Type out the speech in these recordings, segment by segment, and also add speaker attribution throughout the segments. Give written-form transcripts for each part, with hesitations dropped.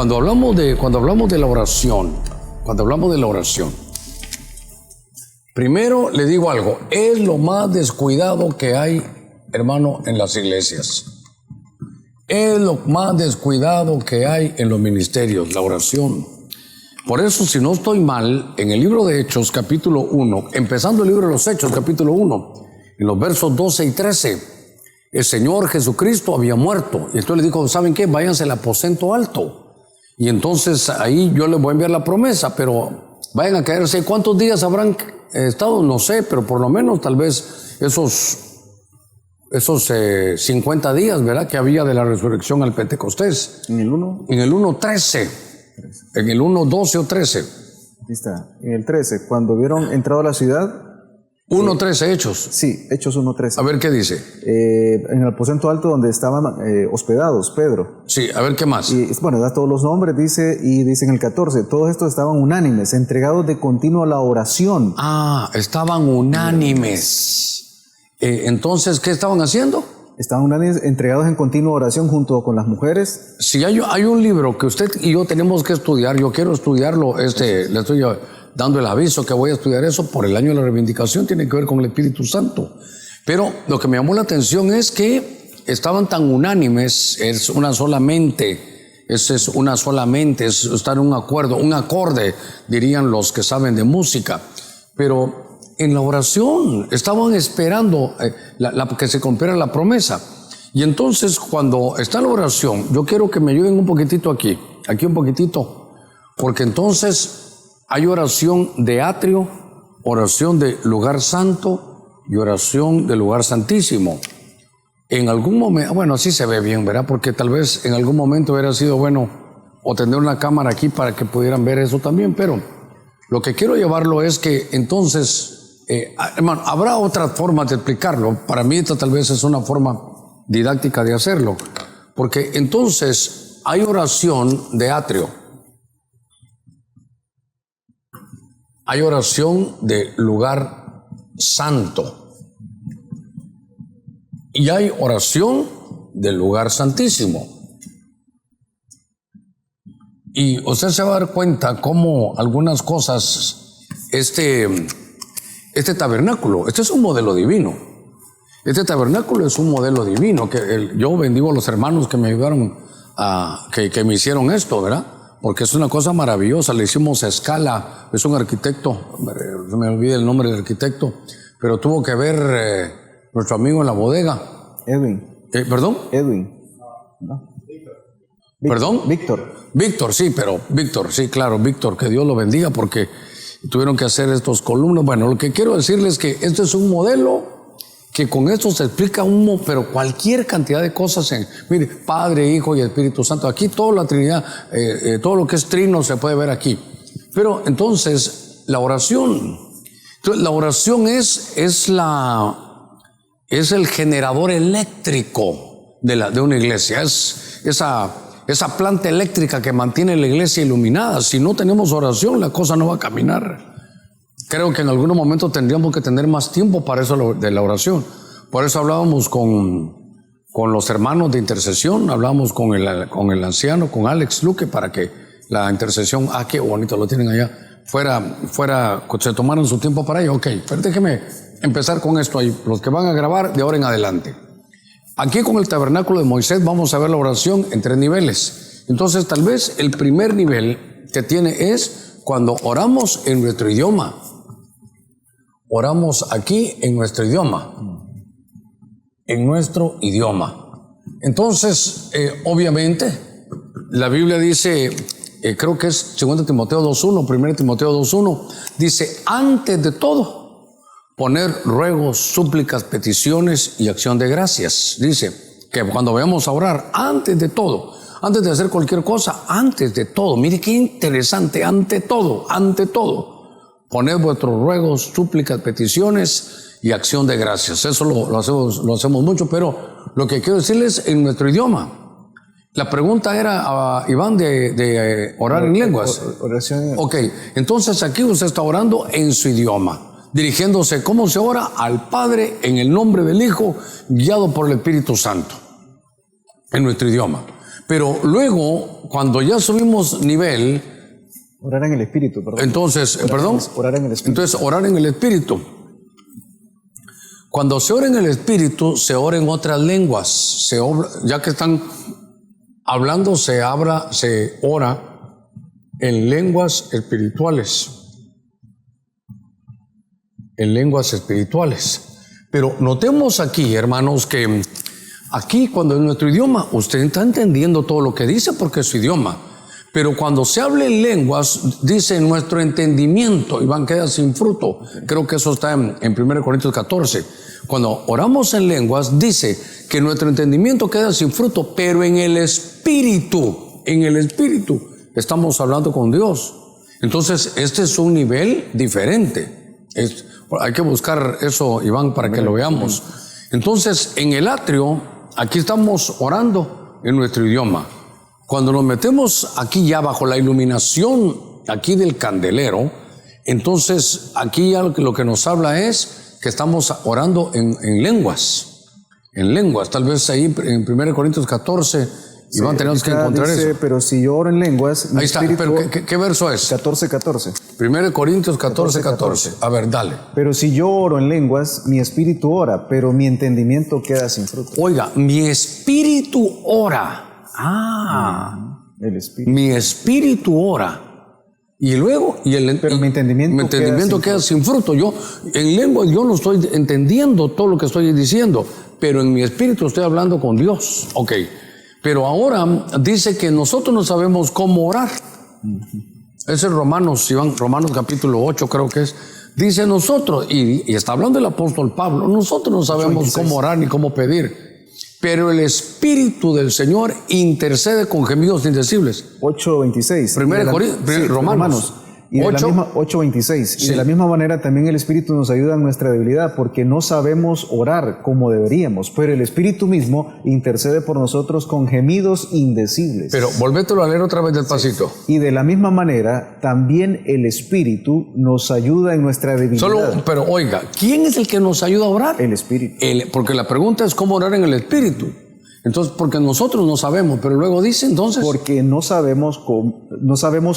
Speaker 1: cuando hablamos de la oración, primero le digo algo, es lo más descuidado que hay, hermano, en las iglesias. Es lo más descuidado que hay en los ministerios, la oración. Por eso, si no estoy mal, en el libro de Hechos, capítulo 1, empezando el libro de los Hechos, capítulo 1, en los versos 12 y 13, el Señor Jesucristo había muerto. Y entonces le dijo, ¿saben qué? Váyanse al aposento alto. Y entonces ahí yo les voy a enviar la promesa, pero vayan a quedarse. ¿Cuántos días habrán estado? No sé, pero por lo menos tal vez esos 50 días, ¿verdad? Que había de la resurrección al Pentecostés.
Speaker 2: ¿En el 1?
Speaker 1: En el 1:13. En el 1:12 o 13.
Speaker 2: Aquí está. En el 13, cuando vieron entrado a la ciudad.
Speaker 1: 1:13, Hechos.
Speaker 2: Sí, Hechos 1:13.
Speaker 1: A ver qué dice.
Speaker 2: En el aposento alto donde estaban hospedados, Pedro.
Speaker 1: Sí, a ver qué más.
Speaker 2: Y bueno, da todos los nombres, dice en el 14, todos estos estaban unánimes, entregados de continuo a la oración.
Speaker 1: Estaban unánimes. Entonces, ¿qué estaban haciendo?
Speaker 2: Estaban unánimes, entregados en continua oración junto con las mujeres.
Speaker 1: Si hay un libro que usted y yo tenemos que estudiar, yo quiero estudiarlo, le estoy dando el aviso que voy a estudiar eso por el año de la reivindicación, tiene que ver con el Espíritu Santo. Pero lo que me llamó la atención es que estaban tan unánimes, es una sola mente, es estar en un acuerdo, un acorde, dirían los que saben de música. Pero en la oración estaban esperando que se cumpliera la promesa. Y entonces cuando está la oración, yo quiero que me ayuden un poquitito aquí un poquitito, porque entonces hay oración de atrio, oración de lugar santo y oración de lugar santísimo. En algún momento, bueno, así se ve bien, ¿verdad? Porque tal vez en algún momento hubiera sido bueno o tener una cámara aquí para que pudieran ver eso también, pero lo que quiero llevarlo es que entonces, hermano, habrá otras formas de explicarlo. Para mí esta tal vez es una forma didáctica de hacerlo, porque entonces hay oración de atrio, hay oración de lugar santo y hay oración del lugar santísimo. Y usted se va a dar cuenta cómo algunas cosas, este tabernáculo, este es un modelo divino. Este tabernáculo es un modelo divino, que yo bendigo a los hermanos que me ayudaron, que me hicieron esto, ¿verdad? Porque es una cosa maravillosa, le hicimos a escala, es un arquitecto, se me olvida el nombre del arquitecto, pero tuvo que ver nuestro amigo en la bodega.
Speaker 2: Edwin.
Speaker 1: ¿Perdón?
Speaker 2: Edwin. ¿No?
Speaker 1: ¿Perdón?
Speaker 2: Víctor,
Speaker 1: sí, claro, Víctor, que Dios lo bendiga, porque tuvieron que hacer estos columnas. Bueno, lo que quiero decirles es que este es un modelo que con esto se explica pero cualquier cantidad de cosas. Mire, Padre, Hijo y Espíritu Santo. Aquí toda la Trinidad, todo lo que es trino se puede ver aquí. Pero entonces, la oración. Entonces, la oración es el generador eléctrico de una iglesia. Es esa planta eléctrica que mantiene la iglesia iluminada. Si no tenemos oración, la cosa no va a caminar. Creo que en algunos momentos tendríamos que tener más tiempo para eso de la oración. Por eso hablábamos con los hermanos de intercesión, hablábamos con el anciano, con Alex Luque, para que la intercesión, qué bonito lo tienen allá, fuera, se tomaron su tiempo para ello. Ok, pero déjeme empezar con esto ahí, los que van a grabar de ahora en adelante. Aquí con el tabernáculo de Moisés vamos a ver la oración en 3 niveles. Entonces tal vez el primer nivel que tiene es cuando oramos en nuestro idioma. Oramos aquí en nuestro idioma. En nuestro idioma. Entonces, obviamente, la Biblia dice, creo que es 2 Timoteo 2.1, 1 Timoteo 2.1, dice, antes de todo, poner ruegos, súplicas, peticiones y acción de gracias. Dice que cuando vayamos a orar, antes de todo, antes de hacer cualquier cosa, antes de todo, mire qué interesante, ante todo, poned vuestros ruegos, súplicas, peticiones y acción de gracias. Eso lo hacemos mucho, pero lo que quiero decirles en nuestro idioma. La pregunta era, Iván, de orar en lenguas.
Speaker 2: Oración.
Speaker 1: Ok, entonces aquí usted está orando en su idioma, dirigiéndose, ¿cómo se ora? Al Padre en el nombre del Hijo, guiado por el Espíritu Santo. en nuestro idioma. Pero luego, cuando ya subimos nivel,
Speaker 2: Orar en el Espíritu, perdón.
Speaker 1: entonces, perdón,
Speaker 2: Orar en el Espíritu.
Speaker 1: entonces orar en el Espíritu. Cuando se ora en el Espíritu, se ora en otras lenguas. Ya que están hablando, se ora en lenguas espirituales. En lenguas espirituales. Pero notemos aquí, hermanos, que aquí cuando en nuestro idioma, usted está entendiendo todo lo que dice porque es su idioma. Pero cuando se habla en lenguas, dice nuestro entendimiento, y queda sin fruto. Creo que eso está en 1 Corintios 14. Cuando oramos en lenguas, dice que nuestro entendimiento queda sin fruto, pero en el Espíritu estamos hablando con Dios. Entonces, este es un nivel diferente. Hay que buscar eso, Iván, para que lo veamos. Entonces, en el atrio, aquí estamos orando en nuestro idioma. Cuando nos metemos aquí ya bajo la iluminación aquí del candelero, entonces aquí ya lo que nos habla es que estamos orando en lenguas. En lenguas, tal vez ahí en 1 Corintios 14, Iván, tenemos que encontrar
Speaker 2: dice,
Speaker 1: eso.
Speaker 2: Pero si yo oro en lenguas, mi
Speaker 1: Ahí está,
Speaker 2: espíritu...
Speaker 1: pero ¿qué verso es?
Speaker 2: 14:14.
Speaker 1: 1 Corintios 14:14. A ver, dale.
Speaker 2: Pero si yo oro en lenguas, mi espíritu ora, pero mi entendimiento queda sin fruto.
Speaker 1: Oiga, mi espíritu ora.
Speaker 2: El espíritu.
Speaker 1: Mi espíritu ora. Y luego,
Speaker 2: Pero mi entendimiento
Speaker 1: queda sin fruto. Yo, en lengua, yo no estoy entendiendo todo lo que estoy diciendo, pero en mi espíritu estoy hablando con Dios. Ok. Pero ahora dice que nosotros no sabemos cómo orar. Es en Romanos, Iván, Romanos capítulo 8 creo que es. Dice nosotros, y está hablando el apóstol Pablo, nosotros no sabemos cómo orar ni cómo pedir. Pero el Espíritu del Señor intercede con gemidos indecibles.
Speaker 2: 8:26.
Speaker 1: Romanos.
Speaker 2: Y de la misma 8:26. Y de la misma manera también el Espíritu nos ayuda en nuestra debilidad, porque no sabemos orar como deberíamos, pero el Espíritu mismo intercede por nosotros con gemidos indecibles.
Speaker 1: Pero volvételo a leer otra vez despacito.
Speaker 2: Y de la misma manera también el Espíritu nos ayuda en nuestra debilidad.
Speaker 1: Pero oiga, ¿quién es el que nos ayuda a orar?
Speaker 2: El Espíritu.
Speaker 1: Porque la pregunta es cómo orar en el Espíritu. Entonces, porque nosotros no sabemos, pero luego dice entonces...
Speaker 2: Porque no sabemos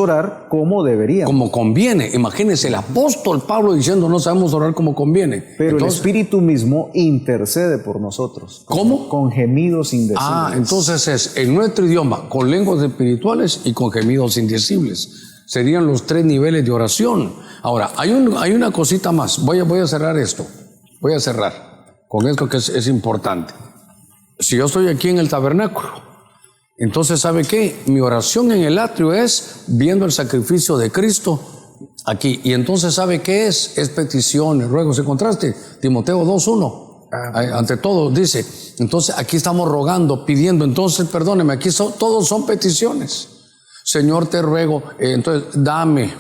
Speaker 2: orar como deberíamos.
Speaker 1: Como conviene. Imagínense el apóstol Pablo diciendo no sabemos orar como conviene.
Speaker 2: Pero
Speaker 1: entonces,
Speaker 2: el Espíritu mismo intercede por nosotros.
Speaker 1: ¿Cómo?
Speaker 2: Con gemidos indecibles.
Speaker 1: Entonces es en nuestro idioma, con lenguas espirituales y con gemidos indecibles. Serían los 3 niveles de oración. Ahora, hay una cosita más. Voy a cerrar esto. Voy a cerrar con esto que es importante. Si yo estoy aquí en el tabernáculo, entonces ¿sabe qué? Mi oración en el atrio es viendo el sacrificio de Cristo aquí. Y entonces ¿sabe qué es? Es peticiones, ruegos. ¿Encontraste? Timoteo 2:1. Ante todo dice, entonces aquí estamos rogando, pidiendo. Entonces, perdóneme, aquí todos son peticiones. Señor, te ruego, entonces dame,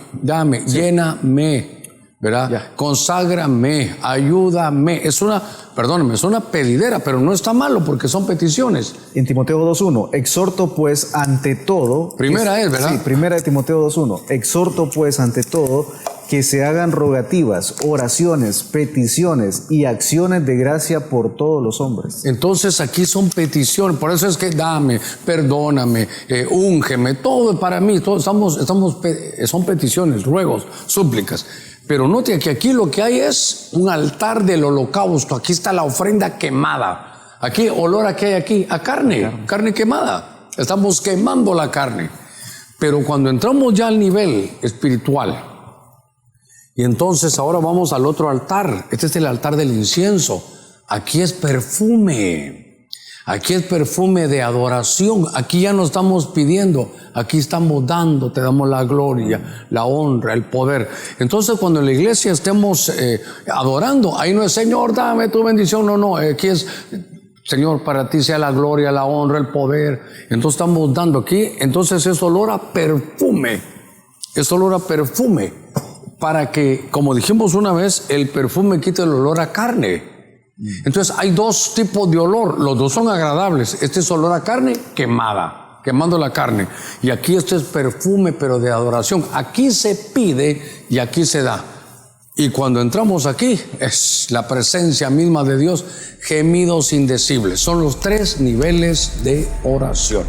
Speaker 1: sí. Lléname, ¿verdad? Ya. Conságrame, ayúdame. Es una pedidera, pero no está malo porque son peticiones.
Speaker 2: En Timoteo 2:1, exhorto pues ante todo.
Speaker 1: Primera es, ¿verdad?
Speaker 2: Sí, primera de Timoteo 2:1. Exhorto pues ante todo que se hagan rogativas, oraciones, peticiones y acciones de gracia por todos los hombres.
Speaker 1: Entonces aquí son peticiones, por eso es que dame, perdóname, úngeme, todo para mí, son peticiones, ruegos, súplicas. Pero note que aquí lo que hay es un altar del holocausto. Aquí está la ofrenda quemada. Aquí, olor a qué hay aquí, a carne quemada. Estamos quemando la carne. Pero cuando entramos ya al nivel espiritual, y entonces ahora vamos al otro altar. Este es el altar del incienso. Aquí es perfume. Aquí es perfume de adoración. Aquí ya no estamos pidiendo, aquí estamos dando, te damos la gloria, la honra, el poder. Entonces cuando en la iglesia estemos adorando, ahí no es Señor, dame tu bendición, no, aquí es Señor, para ti sea la gloria, la honra, el poder. Entonces estamos dando aquí, entonces es olor a perfume, para que, como dijimos una vez, el perfume quite el olor a carne. Entonces hay 2 tipos de olor, los 2 son agradables. Este es olor a carne quemada, quemando la carne, y aquí este es perfume pero de adoración. Aquí se pide y aquí se da. Y cuando entramos aquí, es la presencia misma de Dios, gemidos indecibles. Son los 3 niveles de oración.